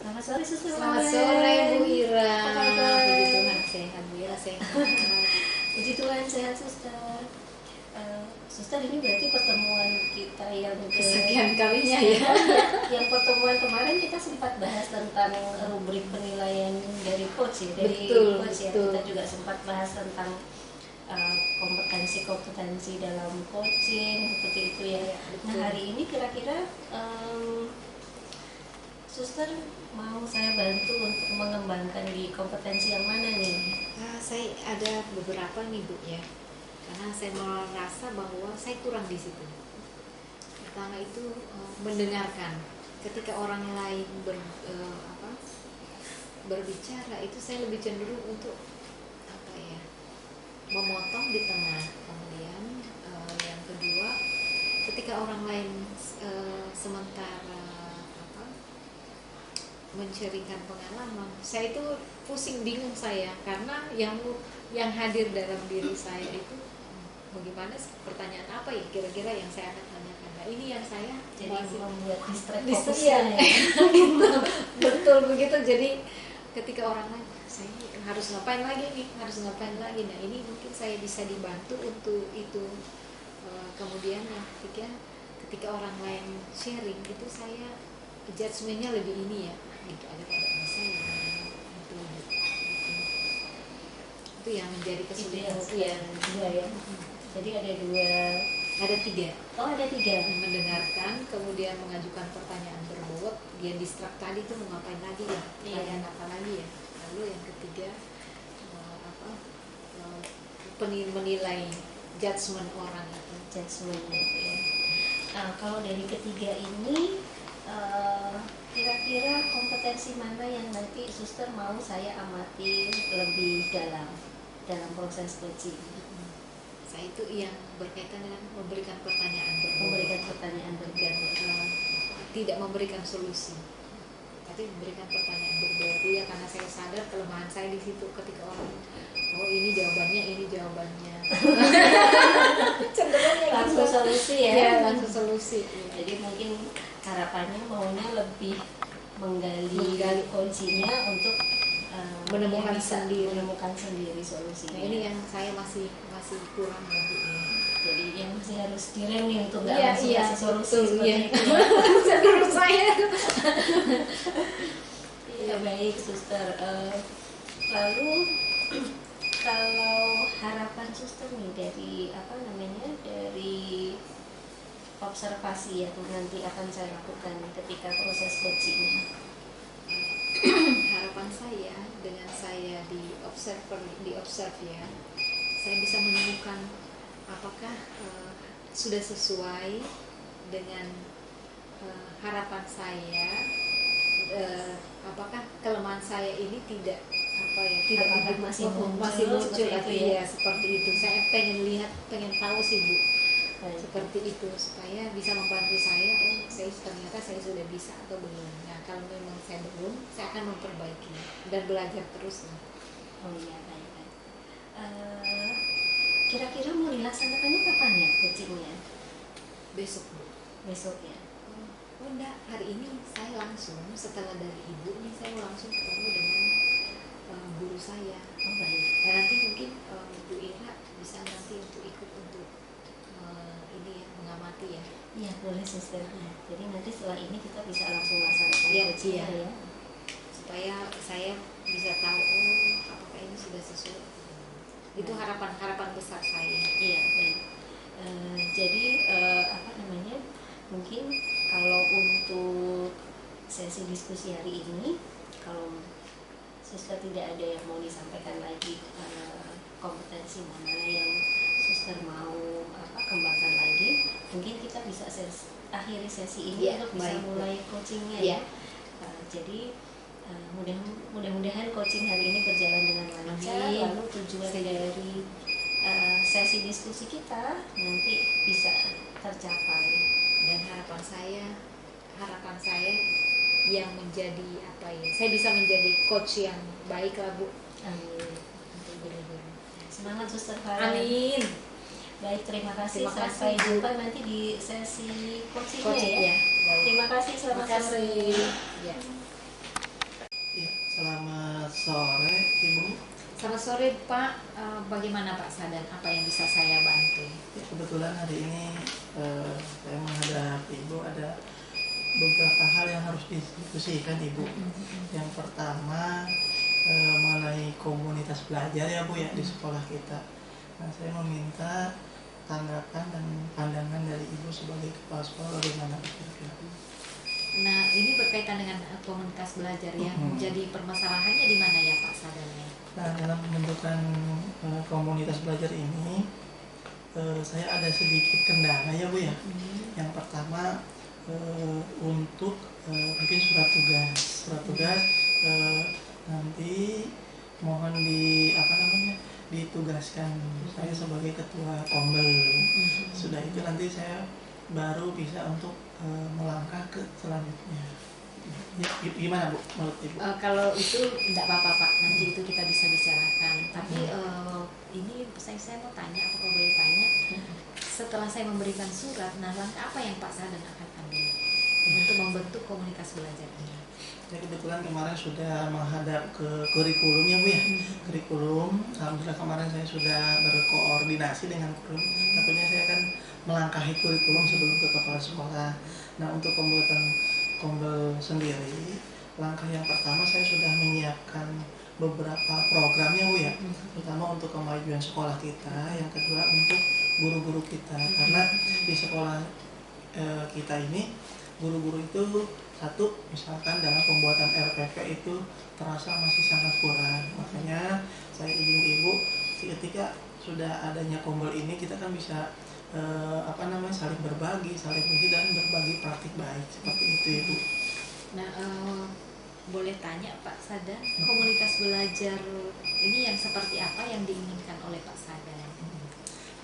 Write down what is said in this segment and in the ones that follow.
Selamat sore Suster Selamat Mawar. sore Bu Ira. Apa kabar? Puji Tuhan sehat, Bu Ira sehat. Puji Tuhan sehat Suster. Suster, ini berarti pertemuan kita yang Kesekian kalinya ya. Yang pertemuan kemarin kita sempat bahas tentang rubrik penilaian dari coach ya, dari Betul, coach ya. betul. Kita juga sempat bahas tentang kompetensi dalam coaching seperti itu ya. Betul. Nah, hari ini kira-kira Suster mau saya bantu untuk mengembangkan di kompetensi yang mana nih? Saya ada beberapa nih Bu ya. Karena saya merasa bahwa saya kurang di situ. Pertama itu mendengarkan. Ketika orang lain berbicara itu saya lebih cenderung untuk memotong di tengah. Kemudian yang kedua, ketika orang lain sementara menceritakan pengalaman, saya itu pusing, bingung saya, karena yang hadir dalam diri saya itu bagaimana, pertanyaan apa ya kira-kira yang saya akan tanyakan. Nah, ini yang saya Jadi masih membuat distract Distract, fokusnya ya. ya. betul begitu. Jadi ketika orang lain, saya harus ngapain lagi nih, harus ngapain lagi. Nah, ini mungkin saya bisa dibantu untuk itu. Kemudian yang ketiga, ketika orang lain sharing itu saya judgementnya lebih ini ya, gitu, ada pada bisa ya, itu yang menjadi kesulitan. Itu yang dua ya. Jadi ada tiga. Oh, ada tiga. Mendengarkan, kemudian mengajukan pertanyaan berbobot, dia distract tadi tuh mau ngapain lagi ya, pertanyaan apa lagi ya. Lalu yang ketiga menilai judgement orang itu. Judgment-nya itu ya. Nah, kalau dari ketiga ini kira-kira kompetensi mana yang nanti Suster mau saya amati lebih dalam proses coaching? Saya itu yang berkaitan dengan memberikan pertanyaan berbobot. Memberikan pertanyaan berbobot. Tidak memberikan solusi, tapi memberikan pertanyaan berbobot ya, karena saya sadar kelemahan saya di situ. Ketika orang, oh ini jawabannya cenderungnya Langsung gitu. solusi ya. Ya, langsung solusi. Jadi mungkin harapannya maunya lebih menggali kuncinya untuk Menemukan bisa sendiri. menemukan sendiri solusinya. Nah, ini yang saya masih kurang lagi. Jadi yang masih harus direm nih untuk nggak Iya, langsung iya, kasih solusi betul, seperti iya. itu. Menurut saya Ya, baik Suster. Lalu kalau harapan Suster nih dari dari observasi yang nanti akan saya lakukan ketika proses coaching. harapan saya dengan saya di observe ya, saya bisa menemukan apakah sudah sesuai dengan harapan saya, apakah kelemahan saya ini tidak Apakah masih muncul muncul seperti atau itu ya? ya seperti itu. Saya pengen tahu sih Bu, Baik. seperti itu, supaya bisa membantu saya. Ternyata saya sudah bisa atau belum. Nah, kalau memang saya belum, saya akan memperbaiki dan belajar terus. Oh iya, baik. Kira-kira mau dilaksanakannya kapan ya coachingnya? Besok Bu. Besok ya. Oh enggak, hari ini saya langsung setelah dari Ibu nih, saya langsung ketemu dengan guru saya. Oh baik. Nah, nanti mungkin Bu Ira bisa nanti untuk ikut untuk ini ya, mengamati ya. Iya, boleh Suster. Jadi nanti setelah ini kita bisa langsung laksanakan Iya, coachingnya iya. ya. Supaya saya bisa tahu apakah ini sudah sesuai. Itu harapan besar saya. Iya, baik. Jadi mungkin kalau untuk sesi diskusi hari ini, kalau Suster tidak ada yang mau disampaikan lagi, kompetensi mana yang Suster mau kembangkan lagi, mungkin kita bisa akhiri sesi ini Ya, untuk bisa baik. mulai coachingnya Ya. ya. Jadi mudah-mudahan coaching hari ini berjalan dengan lancar. Amin. Lalu tujuan dari sesi diskusi kita nanti bisa tercapai. Dan harapan saya yang menjadi saya bisa menjadi coach yang baik lah Bu. Amin. Untuk guru-guru. Semangat Suster Farah. Amin. Baik, terima kasih. Terima Sampai kasih, Bu. jumpa nanti di sesi coachingnya Coaching ya. ya. Baik. Terima kasih. Selamat Terima kasih. sore. Ya. Selamat sore, Ibu. Selamat sore Pak. Bagaimana Pak Sadan? Apa yang bisa saya bantu? Ya, kebetulan hari ini saya menghadap Ibu ada beberapa hal yang harus didiskusikan, Ibu. Yang pertama mengenai komunitas belajar ya Bu ya di sekolah kita. Nah, saya meminta tanggapan dan pandangan dari Ibu sebagai kepala sekolah bagaimana kira-kira. Nah, ini berkaitan dengan komunitas belajar yang jadi permasalahannya di mana ya Pak Sadan ya? Nah, dalam pembentukan komunitas belajar ini saya ada sedikit kendala ya Bu ya. Yang pertama untuk mungkin surat tugas nanti mohon ditugaskan saya sebagai ketua kombel. Sudah itu nanti saya baru bisa untuk melangkah ke selanjutnya. Ya, gimana Bu menurut Ibu? Kalau itu tidak apa-apa Pak, nanti itu kita bisa bicarakan. Tapi ini saya mau tanya, apakah boleh tanya? Setelah saya memberikan surat, nah langkah apa yang Pak Sadan akan ambil untuk membentuk komunitas belajar ini? Ya, kebetulan kemarin sudah menghadap ke kurikulumnya Bu ya. Kurikulum, alhamdulillah kemarin saya sudah berkoordinasi dengan kurikulum. Takutnya saya akan melangkahi kurikulum sebelum ke kepala sekolah. Nah, untuk pembuatan kombel sendiri, langkah yang pertama saya sudah menyiapkan beberapa programnya Bu ya, terutama untuk kemajuan sekolah kita. Yang kedua untuk guru-guru kita, karena di sekolah kita ini guru-guru itu satu, misalkan dalam pembuatan RPP itu terasa masih sangat kurang. Makanya saya izin Ibu, ketika sudah adanya kombel ini kita kan bisa saling berbagi, saling mengisi dan berbagi praktik baik seperti itu Ibu. Nah, boleh tanya Pak Sadan, komunitas belajar ini yang seperti apa yang diinginkan oleh Pak Sadan?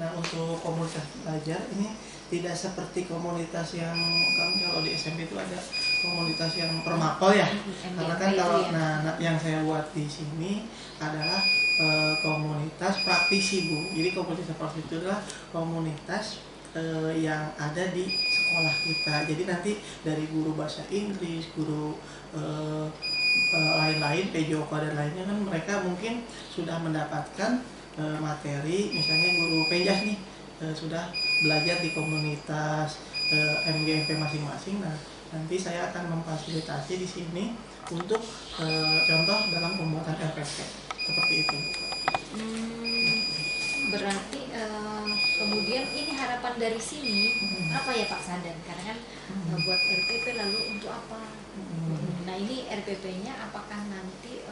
Nah, untuk komunitas belajar ini tidak seperti komunitas yang kalau di SMP itu ada komunitas yang permapel ya. Karena kan kalau yang saya buat di sini adalah komunitas praktisi Bu. Jadi komunitas praktisi itu adalah komunitas yang ada di sekolah kita. Jadi nanti dari guru bahasa Inggris, guru lain-lain, PJOK dan lainnya kan mereka mungkin sudah mendapatkan materi, misalnya guru penjas nih sudah belajar di komunitas MGMP masing-masing. Nah, nanti saya akan memfasilitasi di sini untuk contoh dalam pembuatan RPP seperti itu. Berarti kemudian ini harapan dari sini apa ya Pak Sadan? Karena kan buat RPP lalu untuk apa? Nah, ini RPP-nya apakah nanti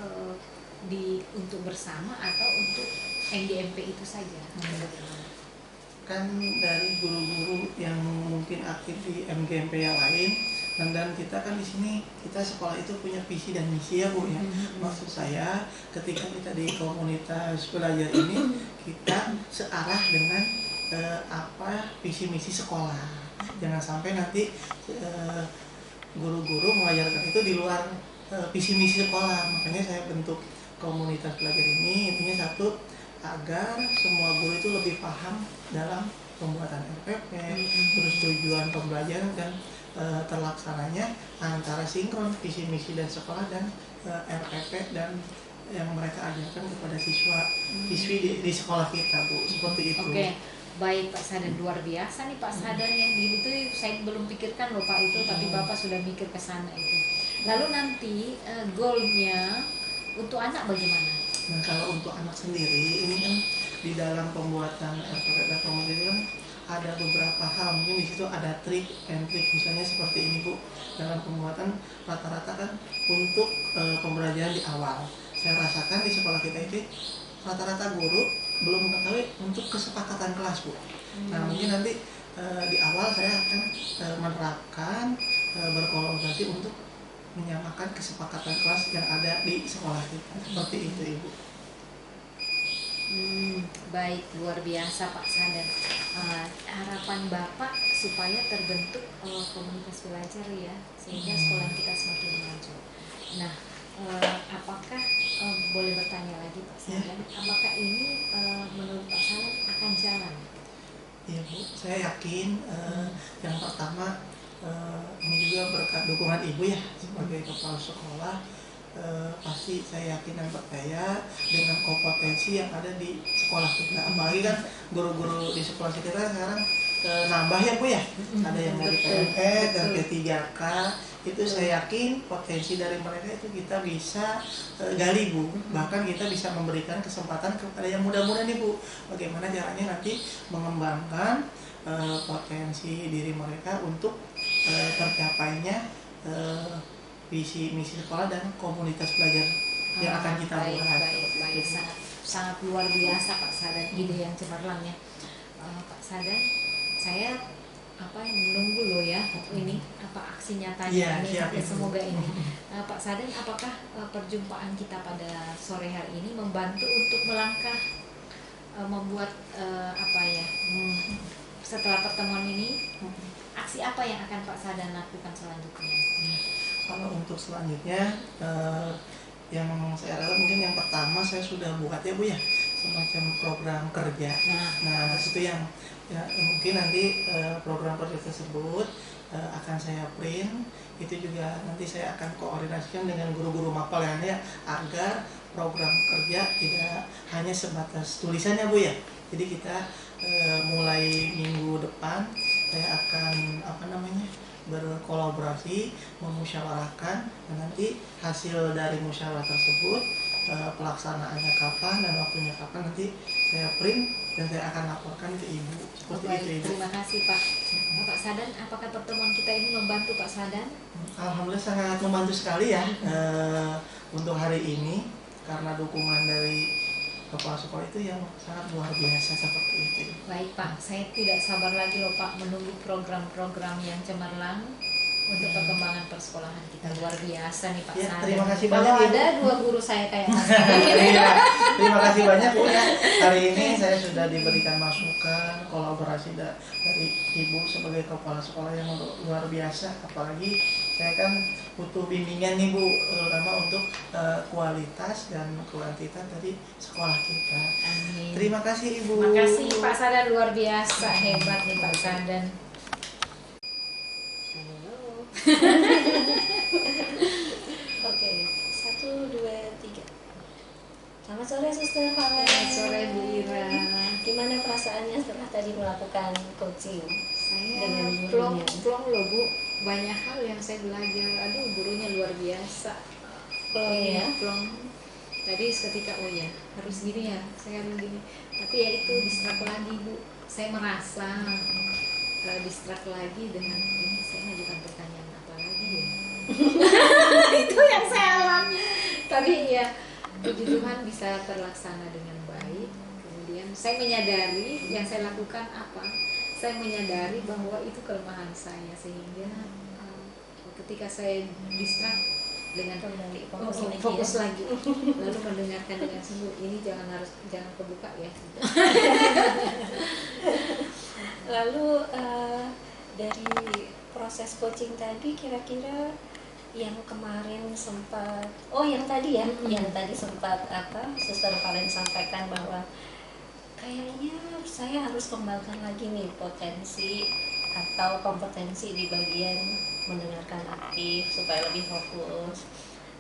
untuk bersama atau untuk MGMP itu saja? Kan dari guru-guru yang mungkin aktif di MGMP yang lain, dan kita kan di sini kita sekolah itu punya visi dan misi ya Bu ya. Maksud saya ketika kita di komunitas belajar ini kita searah dengan visi misi sekolah. Jangan sampai nanti guru-guru mengajarkan itu di luar visi misi sekolah. Makanya saya bentuk komunitas belajar ini intinya satu, agar semua guru itu lebih paham dalam pembuatan RPP, terus tujuan pembelajaran dan terlaksananya antara sinkron visi misi dan sekolah dan RPP dan yang mereka ajarkan kepada siswi di sekolah kita Bu, seperti itu. Oke. Baik Pak Sadan, luar biasa nih Pak Sadan ya. Itu saya belum pikirkan loh Pak itu, tapi Bapak sudah mikir ke sana itu. Lalu nanti goalnya untuk anak bagaimana? Nah, kalau untuk anak sendiri ini kan di dalam pembuatan RPP dan komunitas kan ada beberapa hal, mungkin di situ ada trik and trik, misalnya seperti ini Bu. Dalam pembuatan rata-rata kan untuk pembelajaran di awal, saya rasakan di sekolah kita itu rata-rata guru belum mengetahui untuk kesepakatan kelas Bu. Nah, mungkin nanti di awal saya akan menerapkan berkolaborasi untuk menyamakan kesepakatan kelas yang ada di sekolah kita, seperti itu Ibu. Baik, luar biasa Pak Sadan. Harapan Bapak supaya terbentuk komunitas belajar ya, sehingga sekolah kita semakin maju. Nah, apakah boleh bertanya lagi Pak Sadan, apakah ini menurut Pak Sadan akan jalan? Iya Bu, saya yakin yang pertama ini juga berkat dukungan Ibu ya sebagai kepala sekolah. pasti saya yakin dan percaya dengan kompetensi yang ada di sekolah kita. Apalagi kan guru-guru di sekolah kita sekarang nambah ya Bu ya, ada yang dari PNS dan P3K, itu saya yakin potensi dari mereka itu kita bisa gali Bu. Bahkan kita bisa memberikan kesempatan kepada yang muda-muda nih Bu, bagaimana caranya nanti mengembangkan potensi diri mereka untuk tercapainya visi misi sekolah dan komunitas belajar yang akan kita buat. Baik. Sangat luar biasa Pak Sadan, ide yang cemerlang ya. Pak Sadan, saya menunggu loh ya ini aksi nyatanya ini. Siap, semoga ini Pak Sadan, apakah perjumpaan kita pada sore hari ini membantu untuk melangkah membuat setelah pertemuan ini aksi apa yang akan Pak Sadan lakukan selanjutnya? Kalau untuk selanjutnya yang saya rasa mungkin yang pertama saya sudah buat ya Bu ya, semacam program kerja. Nah itu yang mungkin nanti program kerja tersebut akan saya print. Itu juga nanti saya akan koordinasikan dengan guru-guru mapel yang ada, agar program kerja tidak hanya sebatas tulisannya Bu ya. Jadi kita mulai minggu depan saya akan berkolaborasi, memusyawarahkan, dan nanti hasil dari musyawarah tersebut pelaksanaannya kapan dan waktunya kapan nanti saya print dan saya akan laporkan ke Ibu. Seperti itu Ibu. Terima kasih Pak. Pak Sadan, apakah pertemuan kita ini membantu Pak Sadan? Alhamdulillah sangat membantu sekali ya untuk hari ini, karena dukungan dari kepala sekolah itu yang sangat luar biasa seperti itu. Baik Pak, saya tidak sabar lagi loh Pak menunggu program-program yang cemerlang untuk perkembangan persekolahan kita. Luar biasa nih Pak Sadan. Terima kasih Kalau banyak. ada dua guru saya kayak Mas. Terima kasih banyak Bu ya. Hari ini saya sudah diberikan masukan, kolaborasi dari Ibu sebagai kepala sekolah yang luar biasa. Apalagi saya kan butuh bimbingan nih Bu, terutama untuk kualitas dan kuantitas dari sekolah kita. Amin. Terima kasih Ibu. Terima kasih Pak Sadan, luar biasa, hebat nih Pak Sadan. Oke, 1, 2, 3. Selamat sore Suster Valen. Selamat sore Bu Ira. Gimana perasaannya setelah tadi melakukan coaching? Saya Dengan plong gurunya. loh Bu, banyak hal yang saya belajar. Aduh, gurunya luar biasa. Plong ya? Plong. Tadi seketika harus gini ya, saya harus gini. Tapi ya itu distract lagi Bu. Saya merasa distract lagi dengan ini, saya ngajukan pertanyaan apa lagi ya. Itu yang saya alami. Tapi ya puji Tuhan bisa terlaksana dengan baik. Kemudian saya menyadari yang saya lakukan apa. Saya menyadari bahwa itu kelemahan saya, sehingga ketika saya distract dengan fokus lagi, lalu mendengarkan dengan sungguh, ini jangan kebuka ya. Lalu dari proses coaching tadi kira-kira yang kemarin sempat yang tadi ya, yang tadi sempat Suster Valen sampaikan bahwa kayaknya saya harus kembangkan lagi nih potensi atau kompetensi di bagian mendengarkan aktif supaya lebih fokus,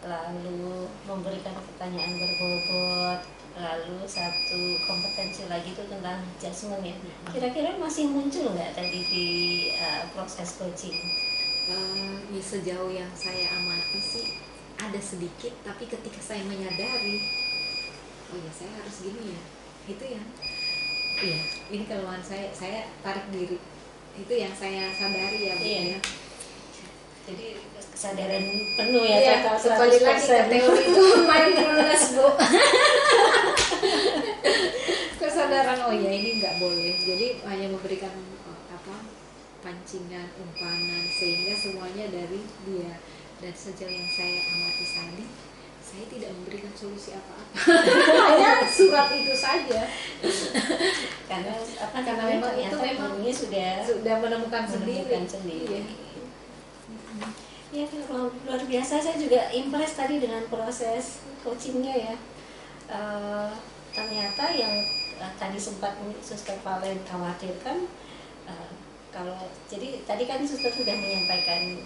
lalu memberikan pertanyaan berbobot, lalu satu kompetensi lagi itu tentang judgment ya. Kira-kira masih muncul nggak tadi di proses coaching? Ya, sejauh yang saya amati sih ada sedikit, tapi ketika saya menyadari saya harus gini ya, itu yang ini kelemahan saya tarik diri, itu yang saya sadari ya Bu ya. Jadi kesadaran penuh ya, kembali lagi ke teori itu mindfulness Bu. Kesadaran ini nggak boleh, jadi hanya memberikan pancingan, umpanan, sehingga semuanya dari dia. Dan sejauh yang saya amati tadi, saya tidak memberikan solusi apa-apa. Hanya surat itu saja. Karena memang itu memang sudah menemukan sendiri. Ya, kalau luar biasa. Saya juga impress tadi dengan proses coachingnya ya. Ternyata yang tadi sempat Suster Valen khawatirkan, jadi tadi kan Suster sudah menyampaikan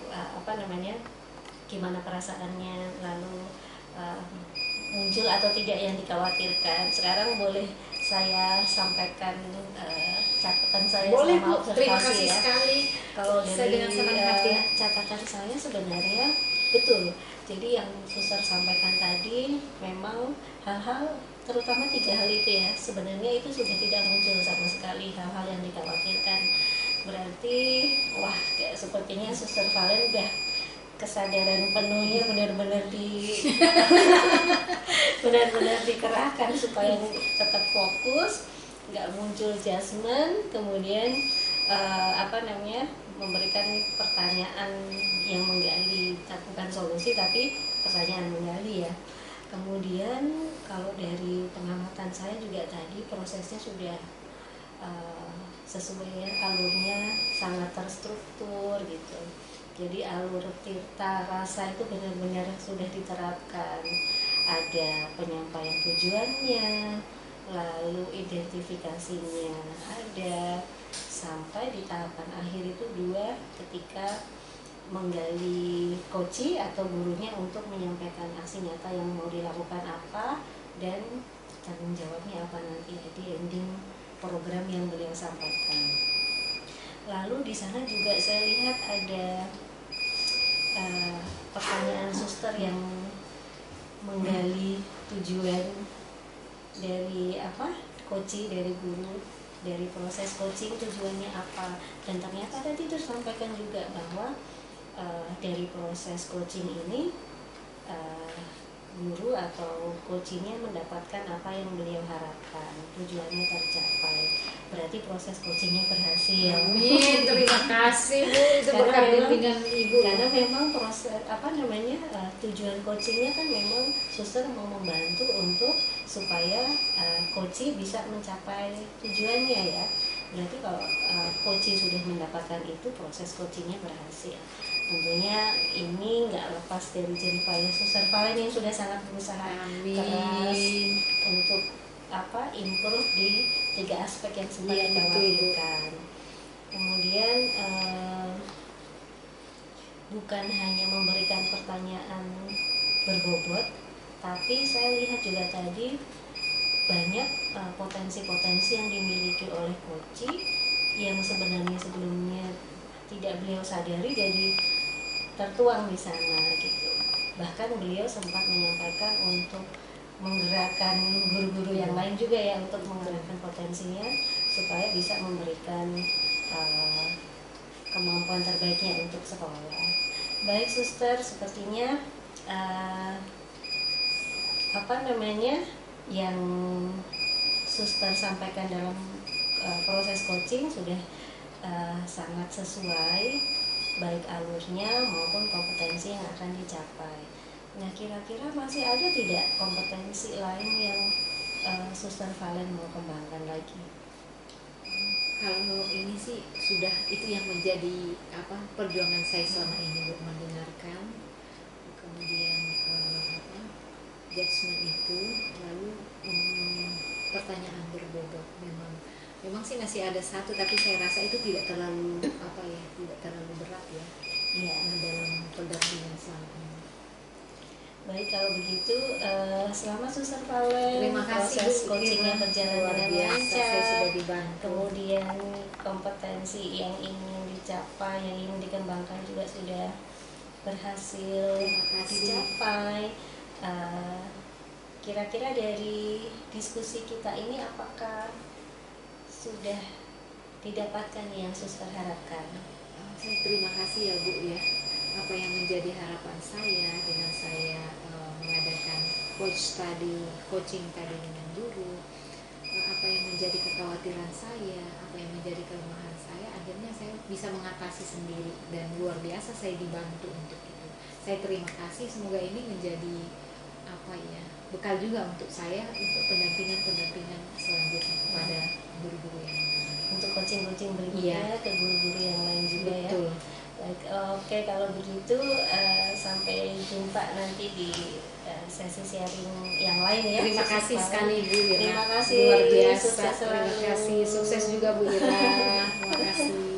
gimana perasaannya, lalu uh, muncul atau tidak yang dikhawatirkan. Sekarang boleh saya sampaikan catatan saya Boleh selama Bu, terima observasi kasih ya. sekali. Kalau Saya dari dengan senang hati. catatan saya sebenarnya betul. Jadi yang Suster sampaikan tadi memang hal-hal, terutama 3 hal itu ya, sebenarnya itu sudah tidak muncul sama sekali hal-hal yang dikhawatirkan. Berarti wah, kayak sepertinya Suster Valen udah kesadaran penuhnya benar-benar benar-benar dikerahkan supaya tetap fokus, nggak muncul judgement, kemudian memberikan pertanyaan yang menggali, bukan solusi tapi pertanyaan menggali ya. Kemudian kalau dari pengamatan saya juga tadi prosesnya sudah sesuai ya, alurnya sangat terstruktur gitu. Jadi alur tirta rasa itu benar-benar sudah diterapkan. Ada penyampaian tujuannya, lalu identifikasinya ada, sampai di tahapan akhir itu 2 ketika menggali koci atau gurunya untuk menyampaikan aksi nyata yang mau dilakukan apa dan tanggung jawabnya apa nanti di ending program yang beliau sampaikan. Lalu di sana juga saya lihat ada pertanyaan suster yang menggali tujuan dari coaching, dari guru, dari proses coaching tujuannya apa. Dan ternyata tadi itu sampaikan juga bahwa dari proses coaching ini guru atau coachingnya mendapatkan apa yang beliau harapkan, tujuannya tercapai. Berarti proses coachingnya berhasil. Amin, terima kasih Bu, itu berkat bimbingan Ibu. Karena memang proses tujuan coachingnya kan memang suster mau membantu untuk supaya coaching bisa mencapai tujuannya ya. Berarti kalau coaching sudah mendapatkan itu, proses coachingnya berhasil. Tentunya ini nggak lepas dari jeripaya Suster Valen yang sudah sangat berusaha keras untuk improve di 3 aspek yang sempat dikhawatirkan. Kemudian bukan hanya memberikan pertanyaan berbobot, tapi saya lihat juga tadi banyak potensi-potensi yang dimiliki oleh coaching yang sebenarnya sebelumnya tidak beliau sadari jadi tertuang di sana gitu. Bahkan beliau sempat menyampaikan untuk menggerakkan guru-guru yang lain juga ya, untuk menggerakkan potensinya supaya bisa memberikan kemampuan terbaiknya untuk sekolah. Baik suster, sepertinya yang suster sampaikan dalam proses coaching sudah sangat sesuai, baik alurnya maupun kompetensi yang akan dicapai. Nah, kira-kira masih ada tidak kompetensi lain yang Suster Valen mau kembangkan lagi? Kalau ini sih sudah itu yang menjadi perjuangan saya selama ini, Bu, mendengarkan, kemudian judgement itu, lalu pertanyaan berbobot. Memang sih masih ada satu, tapi saya rasa itu tidak terlalu tidak terlalu berat ya. Iya, dalam pendampingan selama ini. Baik, kalau begitu selama Suster Valen terima kasih proses Bu, coachingnya berjalan dengan lancar, saya sudah dibantu. Kemudian kompetensi yang ingin dicapai, yang ingin dikembangkan juga sudah berhasil dicapai. Kira-kira dari diskusi kita ini apakah sudah didapatkan yang Suster harapkan? Saya terima kasih ya Bu ya, apa yang menjadi harapan saya dengan saya mengadakan coaching tadi dengan guru, apa yang menjadi kekhawatiran saya, apa yang menjadi kelemahan saya, akhirnya saya bisa mengatasi sendiri dan luar biasa saya dibantu untuk itu. Saya terima kasih, semoga ini menjadi bekal juga untuk saya untuk pendampingan selanjutnya kepada guru-guru yang lain, untuk coaching berikutnya ke guru-guru yang lain juga. Betul. Ya. Baik, oke, kalau begitu sampai jumpa nanti di sesi sharing yang lain ya. Terima kasih sekali Bu Ira. Terima kasih. Luar biasa. Sukses selalu. Terima kasih. Sukses juga Bu Ira. Terima kasih.